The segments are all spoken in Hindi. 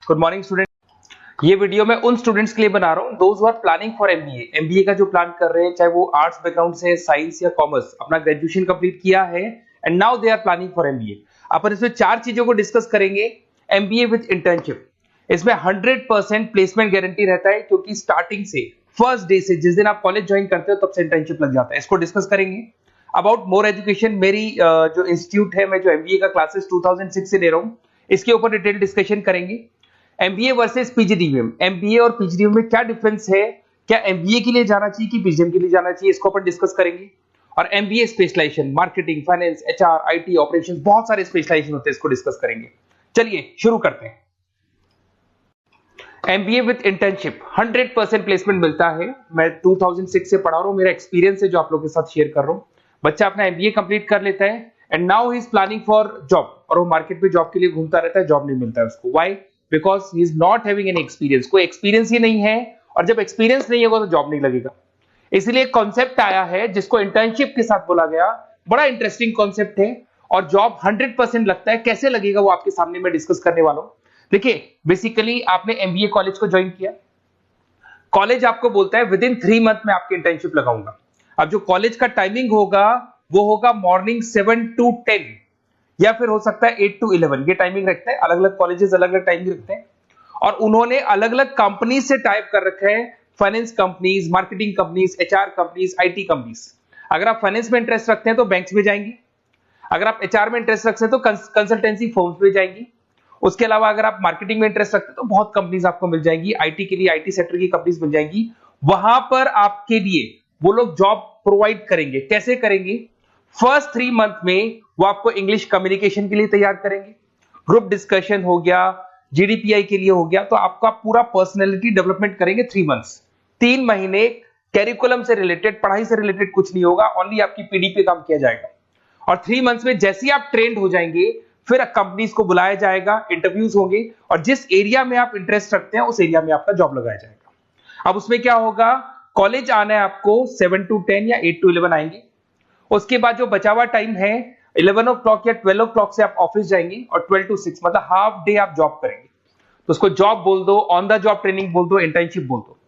Good morning student. ये वीडियो मैं उन स्टूडेंट्स के लिए बना रहा हूँ those who are planning for MBA. MBA का जो प्लान कर रहे हैं, चाहे वो आर्ट्स बैकग्राउंड से, साइंस या कॉमर्स, अपना ग्रेजुएशन कंप्लीट किया है and now they are planning for MBA. अपन इसमें 4 चीजों को डिस्कस करेंगे। एमबीए विद इंटर्नशिप, इसमें 100% प्लेसमेंट गारंटी रहता है, क्योंकि स्टार्टिंग से फर्स्ट डे से, जिस दिन आप कॉलेज ज्वाइन करते हो तब से इंटर्नशिप लग जाता है। इसको डिस्कस करेंगे। अबाउट मोर एजुकेशन, मेरी जो इंस्टीट्यूट है, मैं जो एमबीए का क्लासेस 2006 से ले रहा हूँ, इसके ऊपर डिटेल डिस्कशन करेंगे। एमबीए वर्सेस पीजीडीएम, एमबीए और पीजीडीएम में क्या डिफरेंस है, क्या एमबीए के लिए जाना चाहिए कि पीजीडीएम के लिए जाना चाहिए, इसको अपन डिस्कस करेंगे। और MBA specialisation, marketing, finance, HR, IT, operations, बहुत सारे स्पेशलाइजेशन होते हैं, इसको डिस्कस करेंगे। चलिए शुरू करते हैं। एमबीए विद इंटर्नशिप 100% प्लेसमेंट मिलता है। मैं 2006 से पढ़ा रहा हूं, मेरा एक्सपीरियंस है जो आप लोगों के साथ शेयर कर रहा हूं। बच्चा अपना एमबीए कंप्लीट कर लेता है and now he is planning for job, और वो मार्केट में जॉब के लिए घूमता रहता है, जॉब नहीं मिलता है उसको। Why? Because he is not having any experience. कोई एक्सपीरियंस ही नहीं है, और जब एक्सपीरियंस नहीं होगा तो जॉब नहीं लगेगा। इसलिए कॉन्सेप्ट आया है जिसको इंटर्नशिप के साथ बोला गया। बड़ा इंटरेस्टिंग कॉन्सेप्ट है, और जॉब 100% लगता है। कैसे लगेगा वो आपके सामने मैं डिस्कस करने वाला हूं। देखिए, बेसिकली आपने एमबीए कॉलेज को ज्वाइन किया, कॉलेज आपको बोलता है विद इन 3 मंथ में आपकी इंटर्नशिप लगाऊंगा। अब जो कॉलेज का टाइमिंग होगा वो होगा मॉर्निंग 7 to 10, या फिर हो सकता है 8 to 11। ये टाइमिंग रखते हैं, अलग अलग कॉलेजेस अलग अलग टाइमिंग रखते हैं। और उन्होंने अलग अलग कंपनी से टाइप कर रखा है, finance companies, marketing companies, HR companies, IT companies. अगर आप फाइनेंस में इंटरेस्ट रखते हैं तो बैंक्स में जाएंगे, अगर आप एचआर में इंटरेस्ट रखते हैं तो कंसल्टेंसी फर्म्स में जाएंगी। उसके अलावा अगर आप मार्केटिंग में इंटरेस्ट रखते हैं तो बहुत कंपनीज आपको मिल जाएंगी, आईटी के लिए आईटी सेक्टर की कंपनीज मिल जाएंगी। वहां पर आपके लिए वो लोग जॉब प्रोवाइड करेंगे। कैसे करेंगे? फर्स्ट 3 मंथ में वो आपको इंग्लिश कम्युनिकेशन के लिए तैयार करेंगे, ग्रुप डिस्कशन हो गया, जीडीपीआई के लिए हो गया, तो आपका पूरा पर्सनैलिटी डेवलपमेंट करेंगे 3 मंथ्स। 3 महीने कैरिकुलम से रिलेटेड, पढ़ाई से रिलेटेड कुछ नहीं होगा, ओनली आपकी पीडी पे काम किया जाएगा। और 3 मंथ्स में जैसे ही आप ट्रेंड हो जाएंगे, फिर कंपनीज को बुलाया जाएगा, इंटरव्यूज होंगे, और जिस एरिया में आप इंटरेस्ट रखते हैं उस एरिया में आपका जॉब लगाया जाएगा। अब उसमें क्या होगा, कॉलेज आना है आपको 7 to 10 या 8 to 11 आएंगे। उसके बाद जो बचा हुआ टाइम है 11 o'clock या 12 o'clock से आप ऑफिस जाएंगे, और 12 to 6 मतलब हाफ डे आप जॉब करेंगे। तो उसको जॉब बोल दो, ऑन द जॉब ट्रेनिंग बोल दो, इंटर्नशिप बोल दो।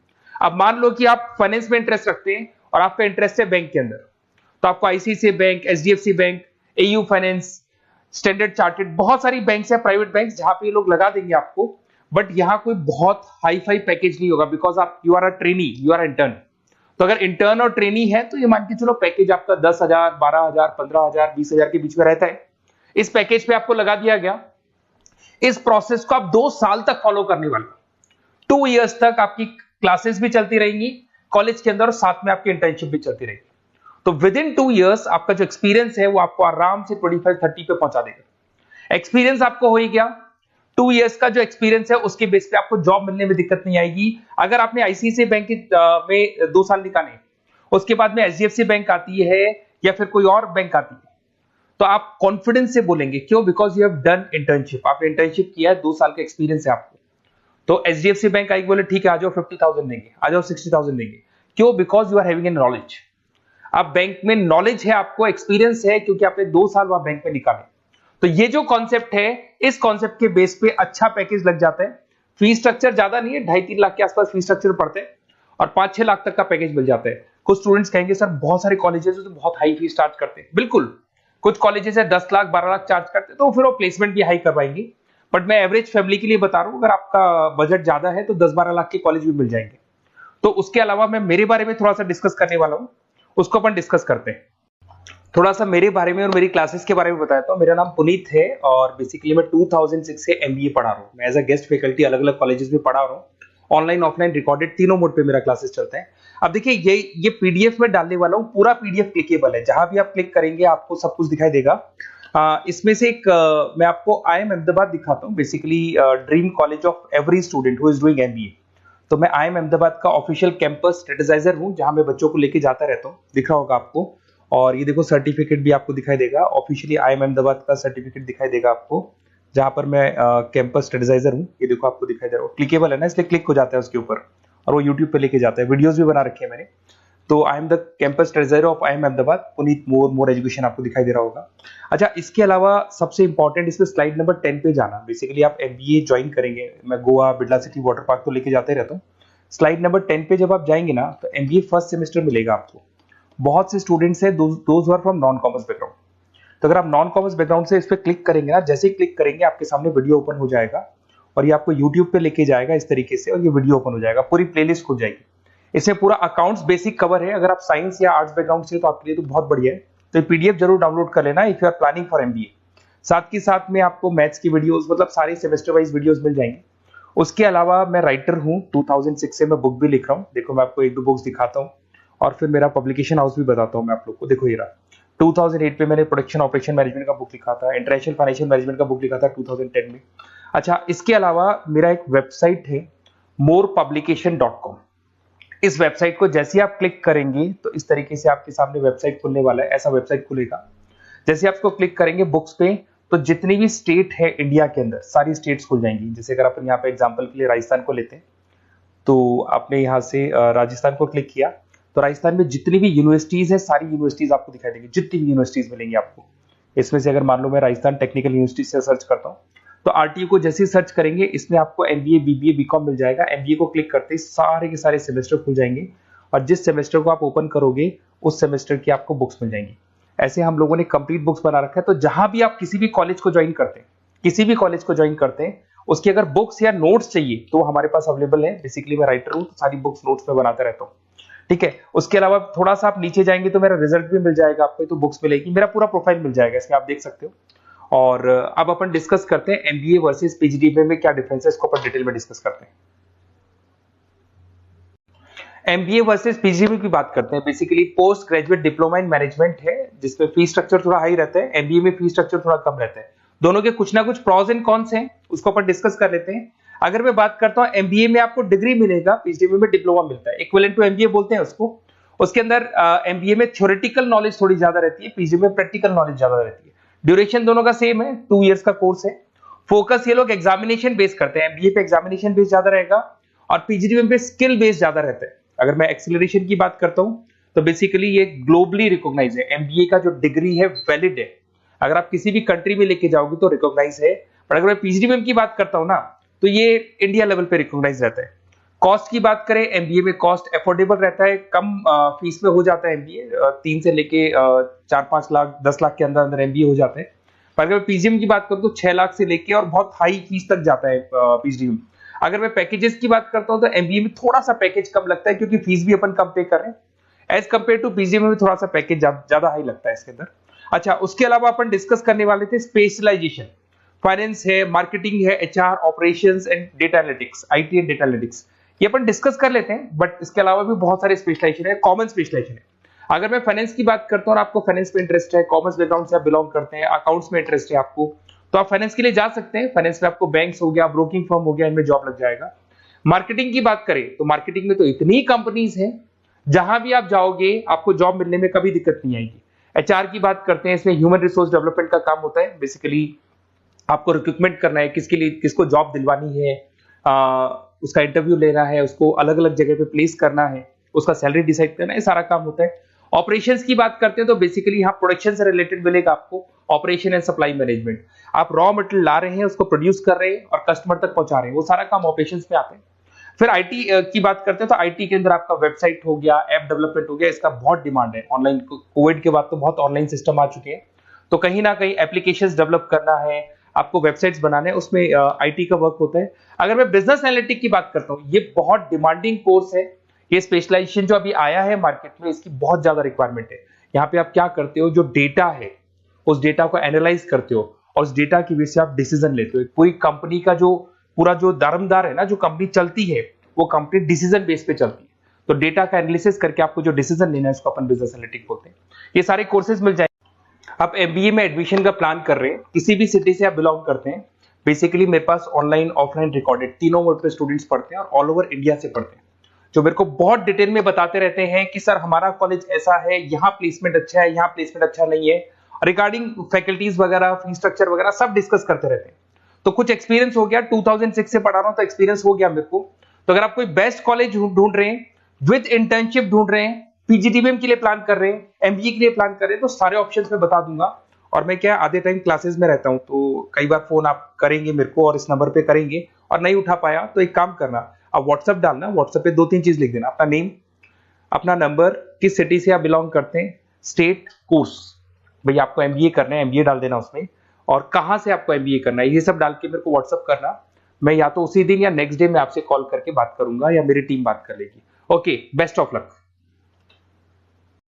अब मान लो कि आप फाइनेंस में इंटरेस्ट रखते हैं और आपका इंटरेस्ट है बैंक के अंदर, तो आपको ICICI bank, HDFC bank, AU finance, standard chartered, बहुत सारी बैंक्स है, प्राइवेट बैंक्स, जहां पे ये लोग लगा देंगे आपको। बट यहां कोई बहुत हाई फाई पैकेज नहीं होगा, बिकॉज आप you are a trainee, you are intern. तो अगर इंटर्न और ट्रेनी है तो ये मान के चलो पैकेज आपका 10,000, 12,000, 15,000, 20,000 के बीच में रहता है। इस पैकेज पे आपको लगा दिया गया। इस प्रोसेस को आप 2 साल तक फॉलो करने वाले, 2 इयर्स तक आपकी क्लासेस भी चलती रहेंगी कॉलेज के अंदर, और साथ में आपकी इंटर्नशिप भी चलती रहेगी। तो विद इन 2 इयर्स आपका जो एक्सपीरियंस है वो आपको आराम से 25-30 पे पहुंचा देगा। एक्सपीरियंस आपको हो ही गया। 2 इयर्स का जो एक्सपीरियंस है उसके बेस पे आपको जॉब मिलने में दिक्कत नहीं आएगी। अगर आपने आईसीआईसीआई बैंक में 2 साल निकाले, उसके बाद में एचडीएफसी बैंक आती है या फिर कोई और बैंक आती है, तो आप कॉन्फिडेंस से बोलेंगे। क्यों? Because you have done internship, आपने इंटर्नशिप किया है, 2 साल का एक्सपीरियंस है आपको। तो एचडीएफसी बैंक आएगी, बोले ठीक है आ जाओ 50,000 देंगे, आ जाओ 60,000 देंगे। क्यों? Because you are having an knowledge. आप बैंक में नॉलेज है, आपको एक्सपीरियंस है, क्योंकि आपने 2 साल वहां बैंक में निकाले। तो ये जो कॉन्सेप्ट है, इस कॉन्सेप्ट के बेस पे अच्छा पैकेज लग जाता है। फीस स्ट्रक्चर ज्यादा नहीं है, 2.5-3 लाख के आसपास फीस स्ट्रक्चर पड़ते हैं, और 5-6 लाख तक का पैकेज मिल जाता है। कुछ स्टूडेंट्स कहेंगे सर बहुत सारे कॉलेजेस तो बहुत हाई फीस चार्ज करते हैं। बिल्कुल, कुछ कॉलेजेस है 10 लाख 12 लाख चार्ज करते हैं, तो फिर वो प्लेसमेंट भी हाई करवाएंगे। बट मैं एवरेज फैमिली के लिए बता रहा हूं, अगर आपका बजट ज्यादा है तो 10-12 लाख के कॉलेज भी मिल जाएंगे। तो उसके अलावा मैं मेरे बारे में थोड़ा सा डिस्कस करने वाला हूं, उसको अपन डिस्कस करते हैं। थोड़ा सा मेरे बारे में और मेरी क्लासेस के बारे में बताता हूं। मेरा नाम पुनीत है, और बेसिकली मैं 2006 से एमबीए पढ़ा रहा हूं। मैं एज अ गेस्ट फैकल्टी अलग अलग कॉलेजेस में पढ़ा रहा हूं, ऑनलाइन ऑफलाइन रिकॉर्डेड तीनों मोड पे मेरा क्लासेस चलते हैं। अब देखिए, ये पीडीएफ में डालने वाला हूं, पूरा पीडीएफ क्लिकेबल है, जहां भी आप क्लिक करेंगे आपको सब कुछ दिखाई देगा। इसमें से एक मैं आपको आईएम अहमदाबाद दिखाता हूं, basically dream college of every student who is doing MBA. तो मैं आईएम अहमदाबाद का ऑफिशियल कैंपस स्ट्रेटेजाइजर हूं, जहां मैं बच्चों को लेके जाता रहता हूं, दिख रहा होगा आपको। और ये देखो सर्टिफिकेट भी आपको दिखाई देगा, ऑफिशियली आईएम अहमदाबाद का सर्टिफिकेट दिखाई देगा आपको, जहां पर मैं कैंपस स्ट्रेटेजाइजर हूं। ये देखो आपको दिखाई दे रहा है, क्लिकेबल है ना, इसलिए क्लिक हो जाता है उसके ऊपर, और वो यूट्यूब पे लेके जाता है। वीडियोस भी बना रखे हैं मैंने। तो I am the campus treasurer of IIM Ahmedabad, Puneet more education आपको दिखाई दे रहा होगा। अच्छा, इसके अलावा सबसे इंपॉर्टेंट इसमें स्लाइड नंबर 10 पे जाना। बेसिकली आप MBA ज्वाइन करेंगे, मैं Goa, Birla city, water park तो लेके जाते रहता हूँ। स्लाइड नंबर 10 पे जब आप जाएंगे ना, तो MBA फर्स्ट सेमेस्टर मिलेगा आपको। बहुत से स्टूडेंट्स हैं those are from non commerce background. तो अगर आप नॉन कॉमर्स बैकग्राउंड से इस पे क्लिक करेंगे ना, जैसे ही क्लिक करेंगे आपके सामने वीडियो ओपन हो जाएगा और ये आपको यूट्यूब पे लेके जाएगा इस तरीके से, और ये वीडियो ओपन हो जाएगा, पूरी प्लेलिस्ट खुल जाएगी। इसमें पूरा अकाउंट्स बेसिक कवर है। अगर आप साइंस या आर्ट्स बैकग्राउंड से तो आपके लिए तो बहुत बढ़िया है। तो PDF जरूर डाउनलोड कर लेना if you are planning for MBA। साथ के साथ में आपको मैथ्स की वीडियोस, मतलब सारे सेमेस्टर वाइज वीडियोस मिल जाएंगे। उसके अलावा मैं राइटर हूँ, 2006 से मैं बुक भी लिख रहा हूँ। देखो मैं आपको 1-2 बुक्स दिखाता हूँ और फिर मेरा पब्लिकेशन हाउस भी बताता हूँ मैं आप लोग को। देखो ये रहा, 2008 में मैंने प्रोडक्शन ऑपरेशन मैनेजमेंट का बुक लिखा था, इंटरनेशनल फाइनेंशियल मैनेजमेंट का बुक लिखा था 2010 में। अच्छा, इसके अलावा मेरा एक वेबसाइट है morepublication.com। इस वेबसाइट को जैसे आप क्लिक करेंगे तो इस तरीके से आपके सामने वेबसाइट खुलने वाला है, ऐसा वेबसाइट खुलेगा। जैसे आप इसको क्लिक करेंगे बुक्स पे, तो जितनी भी स्टेट है इंडिया के अंदर सारी स्टेट्स खुल जाएंगी। जैसे अगर अपन यहाँ पे एग्जांपल के लिए राजस्थान को लेते हैं, तो आपने यहाँ से राजस्थान को क्लिक किया तो राजस्थान में जितनी भी यूनिवर्सिटीज है सारी यूनिवर्सिटीज आपको दिखाई देंगी, जितनी भी यूनिवर्सिटीज मिलेंगी आपको। इसमें से अगर मान लो मैं राजस्थान टेक्निकल यूनिवर्सिटी से सर्च करता हूँ, तो RTU को जैसे ही सर्च करेंगे इसमें आपको MBA, BBA, BCom मिल जाएगा। MBA को क्लिक करते ही सारे के सारे सेमेस्टर खुल जाएंगे और जिस सेमेस्टर को आप ओपन करोगे उस सेमेस्टर की आपको बुक्स मिल जाएंगी। ऐसे हम लोगों ने कंप्लीट बुक्स बना रखा है। तो जहां भी आप किसी भी कॉलेज को ज्वाइन करते हैं, उसकी अगर बुक्स या नोट्स चाहिए तो हमारे पास अवेलेबल है। बेसिकली मैं राइटर हूँ तो सारी बुक्स नोट्स में बनाते रहता हूँ, ठीक है। उसके अलावा थोड़ा सा आप नीचे जाएंगे तो मेरा रिजल्ट भी मिल जाएगा आपको, तो बुक्स मिलेगी, मेरा पूरा प्रोफाइल मिल जाएगा, इसमें आप देख सकते हो। और अब अपन डिस्कस करते हैं MBA वर्सेस PGDBA में क्या डिफरेंस है, इसको अपन डिटेल में डिस्कस करते हैं। MBA वर्सेस PGDBA की बात करते हैं। Basically post graduate diploma in management है, जिसमें फीस स्ट्रक्चर थोड़ा हाई रहता है। MBA में फीस स्ट्रक्चर थोड़ा कम रहता है। दोनों के कुछ ना कुछ प्रॉज एंड कॉन्स हैं, उसको अपन डिस्कस कर लेते हैं। अगर मैं बात करता हूं MBA में आपको डिग्री मिलेगा, PGDBA में डिप्लोमा मिलता है, इक्विवेलेंट टू MBA बोलते हैं उसको। उसके अंदर MBA में थ्योरेटिकल नॉलेज थोड़ी ज्यादा रहती है, PGDBA में प्रैक्टिकल नॉलेज ज्यादा रहती है। ड्यूरेशन दोनों का सेम है, 2 इयर्स का कोर्स है। फोकस ये लोग एग्जामिनेशन बेस करते हैं, MBA पे एग्जामिनेशन बेस ज्यादा रहेगा और PGDBA पे स्किल बेस ज्यादा रहता है। अगर मैं एक्सेलरेशन की बात करता हूं तो बेसिकली ये ग्लोबली रिकॉग्नाइज है। MBA का जो डिग्री है वैलिड है, अगर आप किसी भी कंट्री में लेके जाओगे तो रिकॉग्नाइज है। पर अगर मैं PGDBA की बात करता हूं ना, तो ये इंडिया लेवल पे रिकॉग्नाइज रहता है। कॉस्ट की बात करें, MBA में कॉस्ट अफोर्डेबल रहता है, कम फीस में हो जाता है MBA। 3 से लेके 4-5 लाख 10 लाख के अंदर अंदर MBA हो जाते हैं। पर अगर मैं PGDBA की बात करूं तो 6 लाख से लेके और बहुत हाई फीस तक जाता है PGDBA। अगर मैं पैकेजेस की बात करता हूं तो MBA में थोड़ा सा पैकेज कम लगता है, क्योंकि फीस भी अपन कम पे कर रहे हैं। एज कम्पेयर टू PGDBA में थोड़ा सा पैकेज ज्यादा हाई लगता है इसके अंदर। अच्छा, उसके अलावा अपन डिस्कस करने वाले थे स्पेशलाइजेशन। फाइनेंस है, मार्केटिंग है, HR, operations and data analytics, IT and data analytics, ये अपन डिस्कस कर लेते हैं। बट इसके अलावा भी बहुत सारे स्पेशलाइजेशन है, कॉमन स्पेशलाइजेशन है। अगर मैं फाइनेंस की बात करता हूं और आपको फाइनेंस में इंटरेस्ट है, कॉमर्स बैकग्राउंड से आप बिलोंग करते हैं, अकाउंट्स में इंटरेस्ट है आपको, तो आप फाइनेंस के लिए जा सकते हैं। फाइनेंस में आपको बैंक्स हो गया, ब्रोकिंग फर्म हो गया, इनमें जॉब लग जाएगा। मार्केटिंग की बात करें तो मार्केटिंग में तो इतनी कंपनीज हैं, जहां भी आप जाओगे आपको जॉब मिलने में कभी दिक्कत नहीं आएगी। HR की बात करते हैं, इसमें ह्यूमन रिसोर्स डेवलपमेंट का काम होता है। बेसिकली आपको रिक्रूटमेंट करना है, किसके लिए, किसको जॉब दिलवानी है, उसका इंटरव्यू लेना है, उसको अलग अलग जगह पे प्लेस करना है, उसका सैलरी डिसाइड करना है, सारा काम होता है। ऑपरेशंस की बात करते हैं तो बेसिकली यहाँ प्रोडक्शन से रिलेटेड मिलेगा आपको, ऑपरेशन एंड सप्लाई मैनेजमेंट। आप रॉ मटेरियल ला रहे हैं, उसको प्रोड्यूस कर रहे हैं और कस्टमर तक पहुंचा रहे हैं, वो सारा काम ऑपरेशंस में आते हैं। फिर IT की बात करते हैं तो IT के अंदर आपका वेबसाइट हो गया, ऐप डेवलपमेंट हो गया, इसका बहुत डिमांड है। ऑनलाइन कोविड के बाद तो बहुत ऑनलाइन सिस्टम आ चुके हैं, तो कहीं ना कहीं एप्लीकेशंस डेवलप करना है, आपको वेबसाइट्स बनाने हैं, उसमें IT का वर्क होता है। अगर मैं बिजनेस एनालिटिक की बात करता हूँ, ये बहुत डिमांडिंग कोर्स है। ये स्पेशलाइजेशन जो अभी आया है मार्केट में, इसकी बहुत ज्यादा रिक्वायरमेंट है। यहाँ पे आप क्या करते हो, जो डेटा है उस डेटा को एनालाइज करते हो और उस डेटा की वजह से आप डिसीजन लेते हो। पूरी कंपनी का जो पूरा जो दारोमदार है ना, जो कंपनी चलती है वो कंपनी डिसीजन बेस पे चलती है। तो डेटा का एनालिसिस करके आपको जो डिसीजन लेना है उसको अपन बिजनेस एनालिटिक बोलते हैं। ये सारे कोर्सेज मिल जाएंगे। आप MBA में एडमिशन का प्लान कर रहे हैं, किसी भी सिटी से आप बिलोंग करते हैं, बेसिकली मेरे पास ऑनलाइन ऑफलाइन रिकॉर्डेड तीनों मोड पे स्टूडेंट्स पढ़ते हैं और ऑल ओवर इंडिया से पढ़ते हैं, जो मेरे को बहुत डिटेल में बताते रहते हैं कि सर हमारा कॉलेज ऐसा है, यहाँ प्लेसमेंट अच्छा है, यहाँ प्लेसमेंट अच्छा नहीं है, रिगार्डिंग फैकल्टीज वगैरह, फी स्ट्रक्चर वगैरह सब डिस्कस करते रहते हैं। तो कुछ एक्सपीरियंस हो गया, 2006 से पढ़ा रहा हूं तो एक्सपीरियंस हो गया मेरे को। तो अगर आप कोई बेस्ट कॉलेज ढूंढ रहे हैं, विद इंटर्नशिप ढूंढ रहे हैं, पीजीडीबीएम के लिए प्लान कर रहे हैं, एमबीए के लिए प्लान कर रहे हैं, तो सारे ऑप्शंस मैं बता दूंगा। और मैं क्या आधे टाइम क्लासेस में रहता हूँ, तो कई बार फोन आप करेंगे मेरे को और इस नंबर पे करेंगे और नहीं उठा पाया तो एक काम करना, आप व्हाट्सएप डालना, व्हाट्सएप पे 2-3 चीज लिख देना, अपना नेम, अपना नंबर, किस सिटी से आप बिलोंग करते हैं, स्टेट, कोर्स, भाई आपको एमबीए करना है एमबीए डाल देना उसमें, और कहां से आपको एमबीए करना है, ये सब डाल के मेरे को व्हाट्सएप करना। मैं या तो उसी दिन या नेक्स्ट डे में आपसे कॉल करके बात करूंगा या मेरी टीम बात कर लेगी। Okay, best of luck.